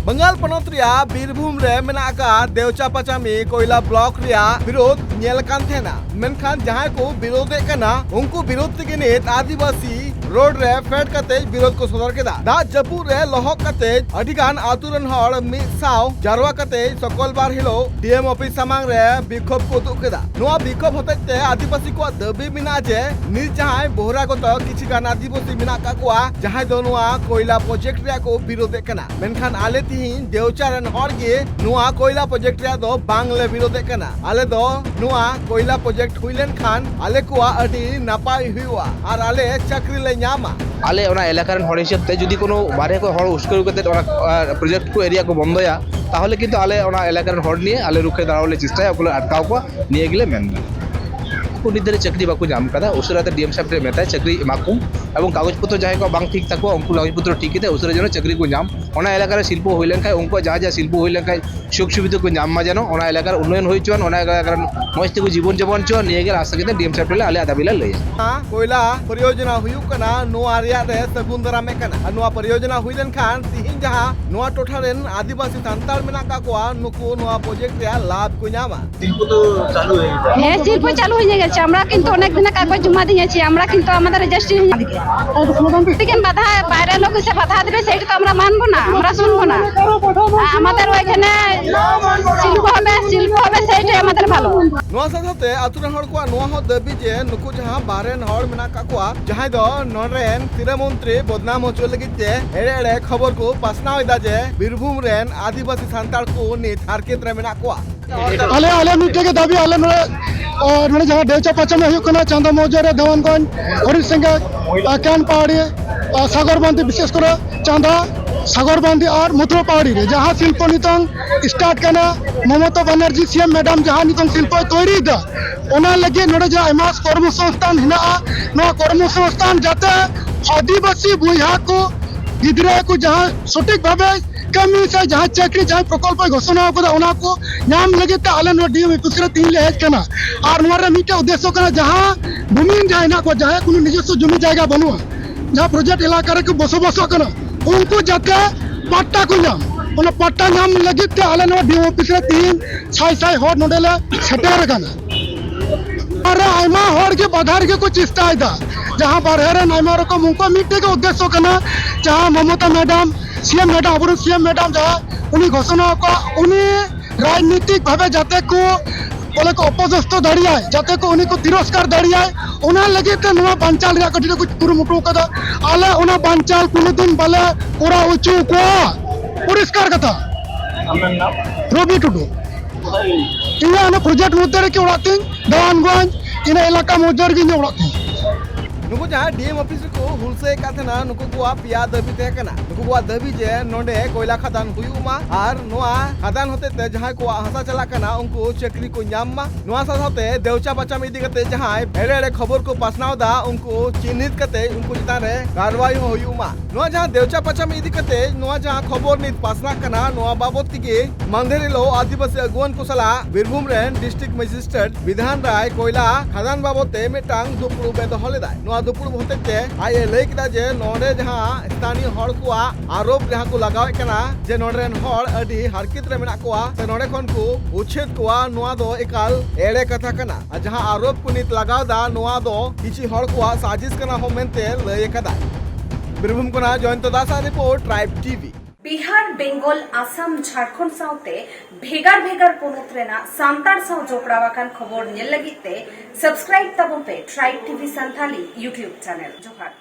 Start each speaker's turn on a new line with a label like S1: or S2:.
S1: बंगाल पनोत रिया बीरभूम रे मेना का देवचा पचामी कोयला ब्लॉक रिया विरोध नेल कान थेना मेनखान जहां को विरोधे कना उनको विरोध के नेत आदिवासी रोड रे फेड कते विरोध को सदर केदा दा जपू रे लहक कते अधिकान आतुरन हड़ मि साव जारवा कते सकल बार हिलो डीएम ऑफिस सामांग रे विक्षोभ को दुक केदा नोआ विक्षोभ होते आदिवासी को दबी मिना जे निज जहां बोहरा को तो किछि गान आदिवासी मिना का कोआ जहां दो नोआ कोयला प्रोजेक्ट रे को विरोधे कना मेनखान आले तिहिन देवचारन हड़ गे नोआ कोयला प्रोजेक्ट रे दो बांगले विरोधे कना आले दो नोआ कोयला प्रोजेक्ट हुइलेन खान आले कोआ अडी नापाय हुआ और आले चाकरी ले ᱧᱟᱢᱟ
S2: आले ओना एलाकार हर हिसाब ते जुदी कोनो बारे को हर उस्कर कते ओना प्रोजेक्ट को एरिया को बंदया ताहले किन्तु आले ओना एलाकार हर निये आले रुखे दाड़ावले चेष्टाया ओगुलो अटकाव को निये गेले मेनदा को निदरे चाकरी बाको जाम कदा उसराते डीएम साहब रे मेताय चाकरी एमाकु एवं कागज पत्र जाय को बांग ठीक ताको उनको कागज पत्र ठीक किते उसरे जनो चाकरी को जाम ओना एलाकार शिल्प होइलेन खाय उनको जहा जहा शिल्प होइलेन खाय सुख सुविधा को जाम मा जानो ओना एलाकार उन्नयन होई चोन ओना एलाकार मस्त को जीवन जबन चोन निये गेल आशा किते डीएम साहब रे आले आदा बिला लय
S1: कोयला परियोजना हुयु कना नोआ रिया रे सगुंदरा में कना नोआ परियोजना हुइलेन खान तिहिन जहा नोआ टोठा रेन आदिवासी संताल मेना का कोआ नुको नोआ प्रोजेक्ट रे लाभ को ᱧামা
S3: শিল্প তো চালু হয়ে গেছে
S4: হ্যাঁ শিল্প চালু হয়ে গেছে আমরা কিন্তু অনেক দিন কাগজ জমা দিয়েছি আমরা কিন্তু আমাদের রেজিস্ট্রি থেকে বাধা বাইরে লোক এসে বাধা দিবে সেটা তো আমরা মানবো না আমরা শুনবো না আমাদের ওইখানে শিল্প হবে সেইটাই আমাদের ভালো
S1: नोआ साथे आतुरन हड़ को नोआ हो दबी जे नुकु जहां बारेन हड़ मेना का कोआ जहां दो नोरेन तिरा मंत्री बदनाम होचो लगिते एड़े एड़े खबर को पासनाव दा जे बीरभूम रेन आदिवासी संताल को नित हारकेत रे मेना कोआ
S5: आले आले मिटे के दाबी आले नोने जहां देवचा पचम हुई कना चांदा मौजरे देवनगंज हरिसिंगा कैन पहाड़ी सागर बांधी विशेष कर चांदा सागर बांधी और मुथुरा पहाड़ी रे जहां शिल्प नितंग स्टार्ट कना ममता बनर्जी सीएम मैडम जहां नितंग शिल्प तैयारी दा ओना लगे नोडे जहां एमास कर्म संस्थान हिना नो कर्म संस्थान जाते आदिवासी बुया को गिदरा को जहां सटीक भाबे कमी से जहां चाकरी जहां प्रकल्प घोषणा को ओना को नाम लगे त आले नो डीएम ऑफिस रे तीन ले हेज कना और नोरे मिटे उद्देश्य कना जहां भूमि जाय ना को जहां कोनो निजस्व जमी जायगा बनुआ जहां प्रोजेक्ट इलाका रे को बसो कना उनको जाते पट्टा को नाम ओना पट्टा नाम लगे त आले नो डीएम ऑफिस रे तीन छाई हर नोडेला सेटर कना और आयमा हर के बाधार के को चिस्ता आइदा जहां बारहरे नायमा रकम उनको मिटे के उद्देश्य कना जहां ममता मैडम सीएम मैडम अब सीएम मैडम जहां उन्हीं घोषणा को उन्हीं राजनीतिक भावे जाते को बोले को अपजस्त दाड़िया जाते को उन्हीं को तिरस्कार दाड़िया ओना लगे ते नोआ बांचाल रे कटी कुछ कुरुमुटु कदा आले ओना बांचाल कुनु दिन बाले पूरा उचु को परिष्कार कथा
S3: আপনার নাম
S5: रवि टुडू इना ना प्रोजेक्ट मुद्दे के उड़ाती देवानगंज इन इलाका मुद्दे की उड़ाती
S1: नुकु जहां डीएम ऑफिस को हुलसे काथना नुकु को पिया दबी ते कना नुकु को दबी जे नोडे कोयला खदान हुयुमा और नोआ खदान होते ते जहां को हंसा चला कना उनको चाकरी को ᱧᱟᱢमा नोआ साथे देवचा बचा में दिगते जहां एड़े एड़े खबर को पासनाव दा उनको चिन्हित कते उनको जिता रे कार्रवाई हुयुमा नोआ जहां देवचा बचा में दिगते नोआ जहां खबर नित पासना कना नोआ बाबत की मंदिरिलो आदिवासी अगुवन को सला बीरभूम रेन डिस्ट्रिक्ट मजिस्ट्रेट विधान राय कोयला खदान बाबते मिटांग दुपुरु बेदहले दा नोआ दुपुरु होते आये लय किदा जे नोडे जहां स्थानीय हड़ को आरोप जहां को लगावे कना जे नोडरेन हड़ अडी हारकित रे मेना कोआ से नोडे खन को उच्छेद कोआ नोआ दो एकाल एड़े कथा कना जहां आरोप को नित लगाव दा नोआ दो किछि हड़ को साजिश कना हो मेनते लय कदा बीरभूम कोना Jayant Das report tribe TV
S6: Bihar Bengal Assam Jharkhand साउते भेगार भेगार पोनोत रेना सांतार साव जोपड़ावाकान खबर नेल लगिते सब्सक्राइब तबन पे tribe TV Santali YouTube channel जोहार।